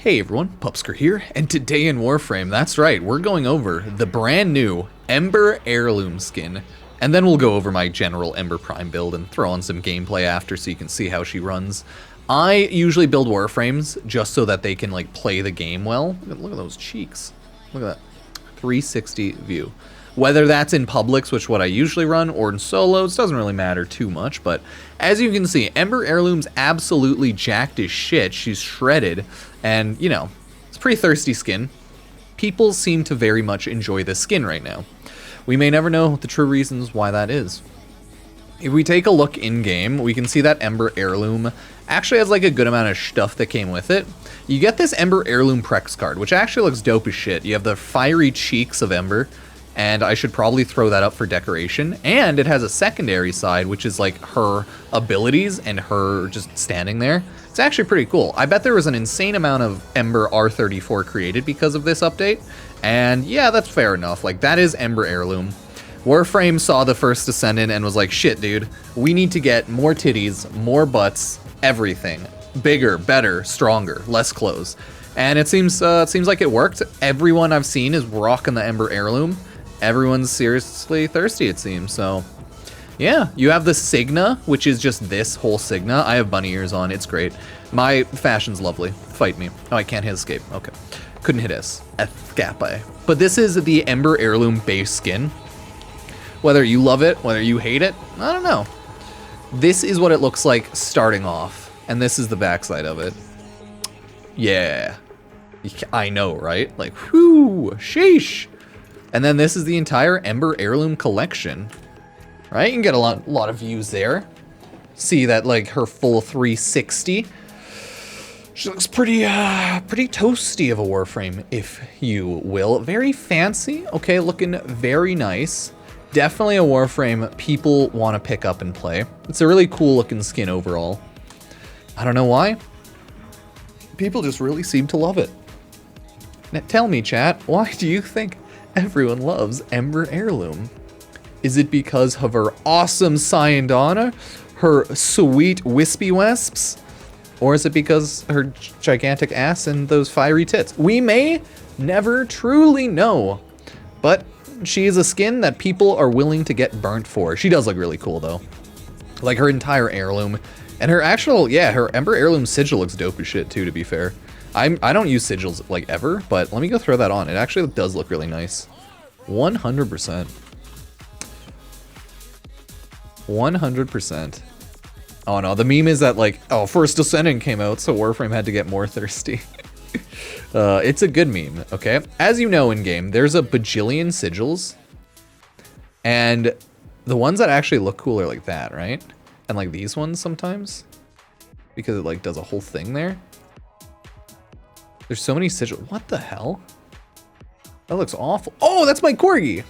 Hey everyone, Pupsker here, and today in Warframe, that's right, we're going over the brand new Ember Heirloom skin, and then we'll go over my general Ember Prime build and throw on some gameplay after so you can see how she runs. I usually build Warframes just so that they can like play the game well. Look at those cheeks. Look at that. 360 view. Whether that's in publics, which what I usually run, or in solos, doesn't really matter too much, but as you can see, Ember Heirloom's absolutely jacked as shit. She's shredded, and, you know, it's a pretty thirsty skin. People seem to very much enjoy this skin right now. We may never know the true reasons why that is. If we take a look in-game, we can see that Ember Heirloom actually has like a good amount of stuff that came with it. You get this Ember Heirloom Prex card, which actually looks dope as shit. You have the fiery cheeks of Ember, and I should probably throw that up for decoration. And it has a secondary side, which is like her abilities and her just standing there. It's actually pretty cool. I bet there was an insane amount of Ember R34 created because of this update. And yeah, that's fair enough. Like, that is Ember Heirloom. Warframe saw the first Descendant and was like, shit, dude, we need to get more titties, more butts, everything. Bigger, better, stronger, less clothes. And it seems like it worked. Everyone I've seen is rocking the Ember Heirloom. Everyone's seriously thirsty, it seems, so yeah. You have the Signa, which is just this whole Signa. I have bunny ears on, it's great. My fashion's lovely. Fight me. Oh, I can't hit escape, okay. Couldn't hit S. Escape. But this is the Ember Heirloom base skin. Whether you love it, whether you hate it, I don't know. This is what it looks like starting off, and this is the backside of it. Yeah. I know, right? Like, whew, sheesh. And then this is the entire Ember Heirloom collection, right? You can get a lot of views there. See that, like, her full 360. She looks pretty toasty of a Warframe, if you will. Very fancy. Okay, looking very nice. Definitely a Warframe people want to pick up and play. It's a really cool looking skin overall. I don't know why. People just really seem to love it. Now, tell me, chat, why do you think everyone loves Ember Heirloom? Is it because of her awesome Syandana, her sweet wispy wisps, or is it because her gigantic ass and those fiery tits? We may never truly know, but she is a skin that people are willing to get burnt for. She does look really cool though. Like her entire heirloom, and her actual, yeah, her Ember Heirloom sigil looks dope as shit too, to be fair. I don't use sigils like ever, but let me go throw that on. It actually does look really nice. 100%. 100%. Oh no, the meme is that like, oh, first Descendant came out, so Warframe had to get more thirsty. It's a good meme, okay? As you know in game, there's a bajillion sigils, and the ones that actually look cool are like that, right? And like these ones sometimes, because it like does a whole thing there. There's so many sigils. What the hell? That looks awful. Oh, that's my corgi.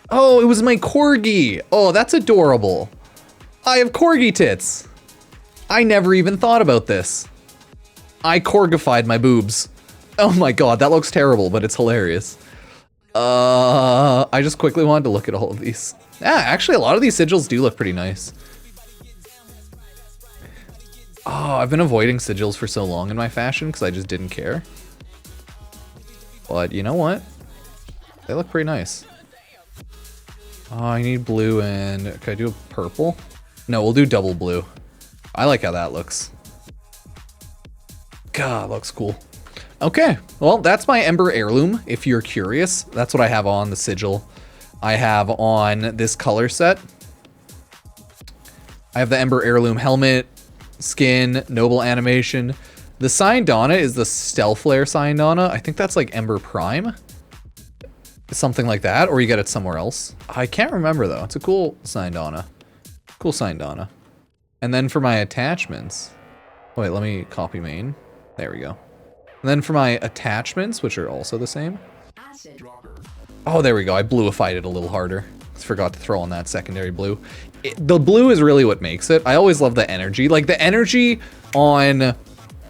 Oh, it was my corgi. Oh, that's adorable. I have corgi tits. I never even thought about this. I corgified my boobs. Oh my god, that looks terrible, but it's hilarious. I just quickly wanted to look at all of these. Yeah, actually a lot of these sigils do look pretty nice. Oh, I've been avoiding sigils for so long in my fashion because I just didn't care. But you know what? They look pretty nice. Oh, I need blue and... Can I do a purple? No, we'll do double blue. I like how that looks. God, looks cool. Okay, well, that's my Ember Heirloom, if you're curious. That's what I have on the sigil. I have on this color set. I have the Ember Heirloom helmet, skin, noble animation. The Syandana is the Stealth Flare Syandana. I think that's like Ember Prime. Something like that, or you get it somewhere else. I can't remember though. It's a cool Syandana. Cool Syandana. And then for my attachments. Wait, let me copy main. There we go. And then for my attachments, which are also the same. Oh, there we go. I bluified it a little harder. Forgot to throw on that secondary blue. The blue is really what makes it. I always love the energy. Like the energy on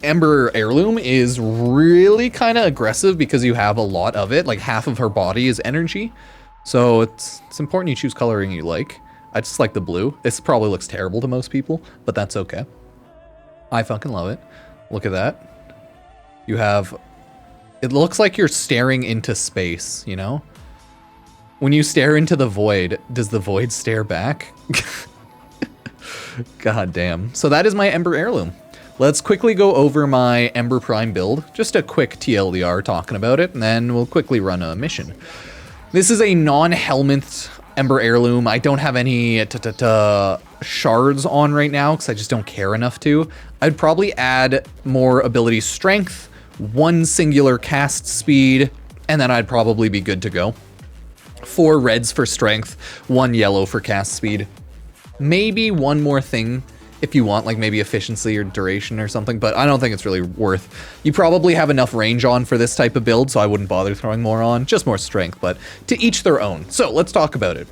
Ember Heirloom is really kind of aggressive because you have a lot of it. Like half of her body is energy. So it's important you choose coloring you like. I just like the blue. This probably looks terrible to most people, but that's okay. I fucking love it. Look at that. You have... It looks like you're staring into space, you know? When you stare into the void, does the void stare back? God damn. So that is my Ember Heirloom. Let's quickly go over my Ember Prime build. Just a quick TLDR talking about it, and then we'll quickly run a mission. This is a non-helmet Ember Heirloom. I don't have any shards on right now because I just don't care enough to. I'd probably add more ability strength, 1 singular cast speed, and then I'd probably be good to go. 4 reds for strength, 1 yellow for cast speed. Maybe 1 more thing if you want, like maybe efficiency or duration or something, but I don't think it's really worth. You probably have enough range on for this type of build, so I wouldn't bother throwing more on, just more strength, but to each their own. So let's talk about it.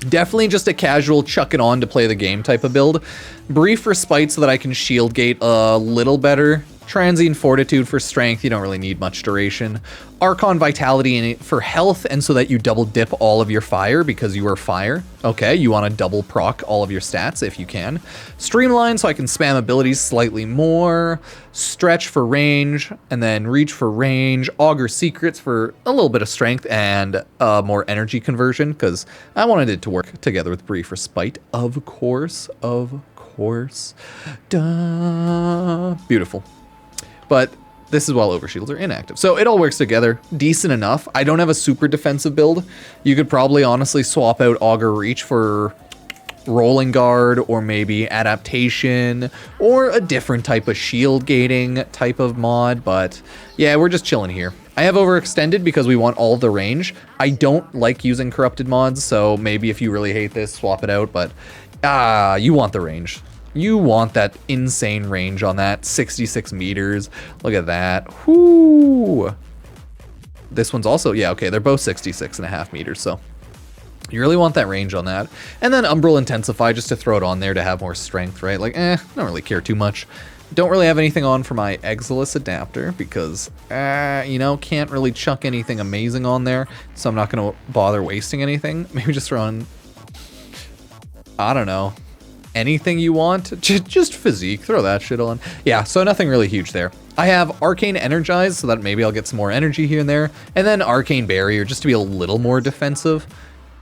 Definitely just a casual chuck it on to play the game type of build. Brief Respite so that I can shield gate a little better. Transient Fortitude for strength, you don't really need much duration. Archon Vitality for health, and so that you double dip all of your fire because you are fire. Okay, you want to double proc all of your stats if you can. Streamline so I can spam abilities slightly more. Stretch for range, and then Reach for range. Augur Secrets for a little bit of strength and more energy conversion because I wanted it to work together with Brief Respite, of course. Duh. Beautiful. But this is while overshields are inactive. So it all works together decent enough. I don't have a super defensive build. You could probably honestly swap out Augur Reach for Rolling Guard or maybe Adaptation or a different type of shield gating type of mod. But yeah, we're just chilling here. I have Overextended because we want all the range. I don't like using corrupted mods, so maybe if you really hate this, swap it out. But you want the range. You want that insane range on that, 66 meters. Look at that. Whoo! This one's also, yeah, okay, they're both 66.5 meters, so you really want that range on that. And then Umbral Intensify just to throw it on there to have more strength, right? Like, don't really care too much. Don't really have anything on for my Exilus adapter because, you know, can't really chuck anything amazing on there, so I'm not going to bother wasting anything. Maybe just throw on, I don't know, anything you want, just physique, throw that shit on. Yeah, so nothing really huge there. I have Arcane Energize so that maybe I'll get some more energy here and there, and then Arcane Barrier just to be a little more defensive.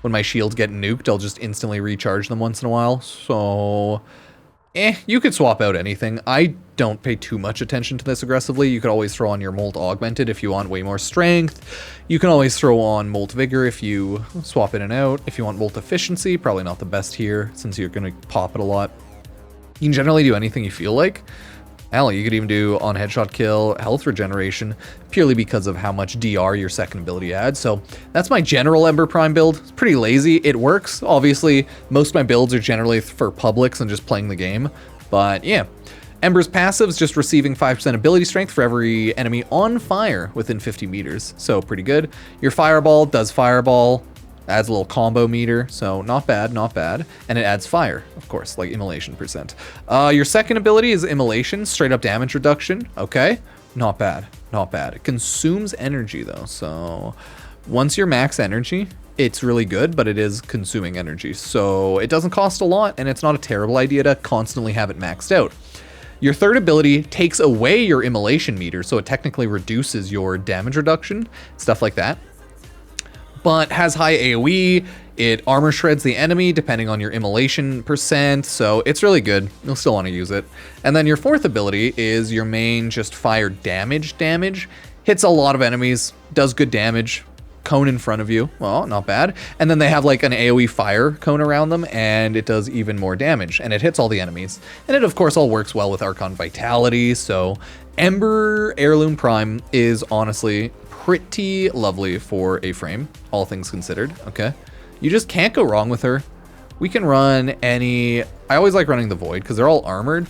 When my shields get nuked, I'll just instantly recharge them once in a while. So, you could swap out anything. I don't pay too much attention to this aggressively. You could always throw on your Molt Augmented if you want way more strength. You can always throw on Molt Vigor if you swap in and out. If you want Molt Efficiency, probably not the best here since you're going to pop it a lot. You can generally do anything you feel like. Hell, you could even do on headshot kill, health regeneration, purely because of how much DR your second ability adds. So that's my general Ember Prime build. It's pretty lazy. It works. Obviously, most of my builds are generally for publics and just playing the game. But yeah, Ember's passive is just receiving 5% ability strength for every enemy on fire within 50 meters. So pretty good. Your Fireball does Fireball. Adds a little combo meter, so not bad, not bad. And it adds fire, of course, like Immolation percent. Your second ability is Immolation, straight up damage reduction. Okay, not bad, not bad. It consumes energy though, so once you're max energy, it's really good, but it is consuming energy. So it doesn't cost a lot, and it's not a terrible idea to constantly have it maxed out. Your third ability takes away your Immolation meter, so it technically reduces your damage reduction, stuff like that. But has high AoE, it armor shreds the enemy depending on your immolation percent, so it's really good. You'll still want to use it. And then your fourth ability is your main just fire damage. Hits a lot of enemies, does good damage. Cone in front of you, well, not bad. And then they have like an AoE fire cone around them, and it does even more damage, and it hits all the enemies. And it of course all works well with Archon Vitality, so Ember Heirloom Prime is honestly pretty lovely for a frame, all things considered, okay? You just can't go wrong with her. We can run any... I always like running the Void because they're all armored,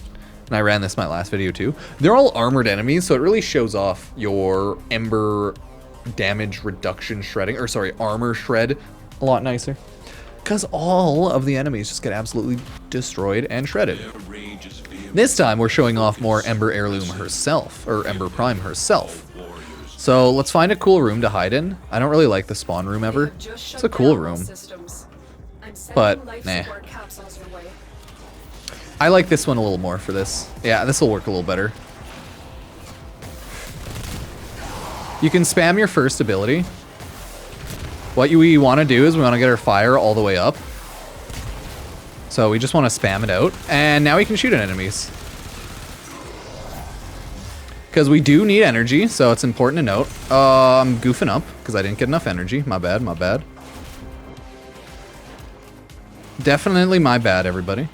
and I ran this in my last video too. They're all armored enemies, so it really shows off your Ember damage reduction shredding, or sorry, armor shred a lot nicer. Because all of the enemies just get absolutely destroyed and shredded. This time we're showing off more Ember Heirloom herself, or Ember Prime herself. So let's find a cool room to hide in. I don't really like the spawn room ever. It's a cool room. But, nah. I like this one a little more for this. Yeah, this will work a little better. You can spam your first ability. What we want to do is we want to get our fire all the way up. So we just want to spam it out. And now we can shoot at enemies. Because we do need energy, so it's important to note. I'm goofing up because I didn't get enough energy. My bad, my bad. Definitely my bad, everybody.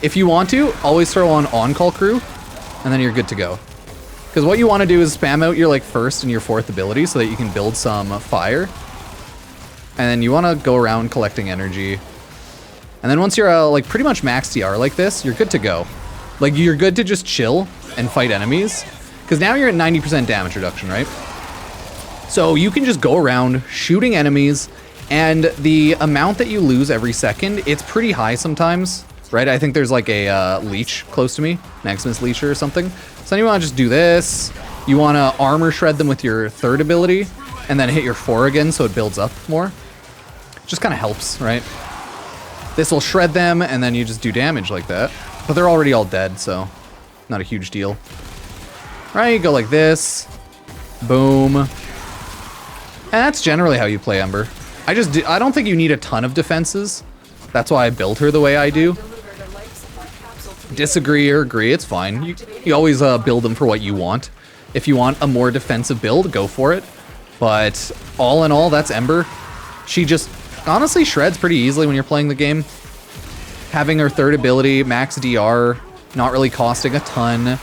If you want to, always throw on-call crew, and then you're good to go. Because what you want to do is spam out your like first and your fourth ability so that you can build some fire. And then you want to go around collecting energy. And then once you're like pretty much max TR like this, you're good to go. Like you're good to just chill and fight enemies. Because now you're at 90% damage reduction, right? So you can just go around shooting enemies, and the amount that you lose every second, it's pretty high sometimes, right? I think there's like a leech close to me, Maximus Leecher or something. So then you want to just do this. You want to armor shred them with your third ability, and then hit your 4 again so it builds up more. Just kind of helps, right? This will shred them, and then you just do damage like that. But they're already all dead, so not a huge deal. Right, go like this. Boom. And that's generally how you play Ember. I don't think you need a ton of defenses. That's why I built her the way I do. Disagree or agree, it's fine. You always build them for what you want. If you want a more defensive build, go for it. But all in all, that's Ember. She just honestly shreds pretty easily when you're playing the game. Having her third ability, max DR, not really costing a ton.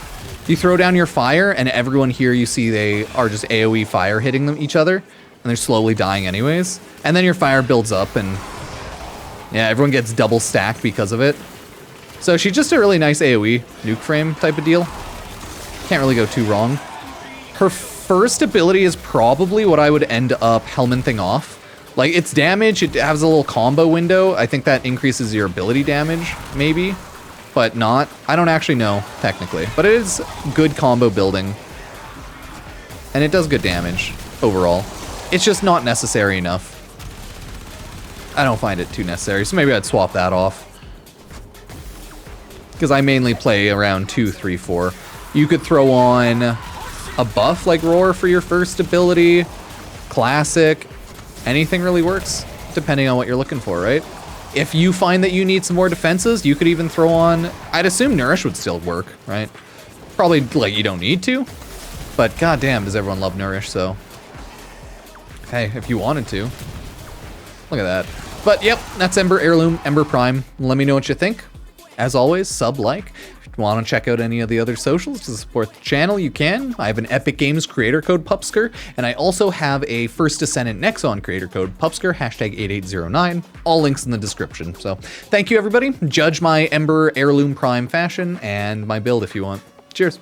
You throw down your fire, and everyone here you see they are just AoE fire hitting them each other, and they're slowly dying anyways. And then your fire builds up, and yeah, everyone gets double stacked because of it. So she's just a really nice AoE nuke frame type of deal. Can't really go too wrong. Her first ability is probably what I would end up helmenting off. Like, its damage, it has a little combo window. I think that increases your ability damage, maybe. But not. I don't actually know, technically. But it is good combo building. And it does good damage, overall. It's just not necessary enough. I don't find it too necessary, so maybe I'd swap that off. Because I mainly play around 2, 3, 4. You could throw on a buff like Roar for your first ability. Classic. Anything really works, depending on what you're looking for, right? If you find that you need some more defenses, you could even throw on... I'd assume Nourish would still work, right? Probably, like, you don't need to. But goddamn, does everyone love Nourish, so... Hey, if you wanted to. Look at that. But, yep, that's Ember Heirloom, Ember Prime. Let me know what you think. As always, sub, like. If you want to check out any of the other socials to support the channel, you can. I have an Epic Games creator code, Pupsker, and I also have a First Descendant Nexon creator code, Pupsker, #8809. All links in the description. So, thank you, everybody. Judge my Ember Heirloom Prime fashion and my build if you want. Cheers.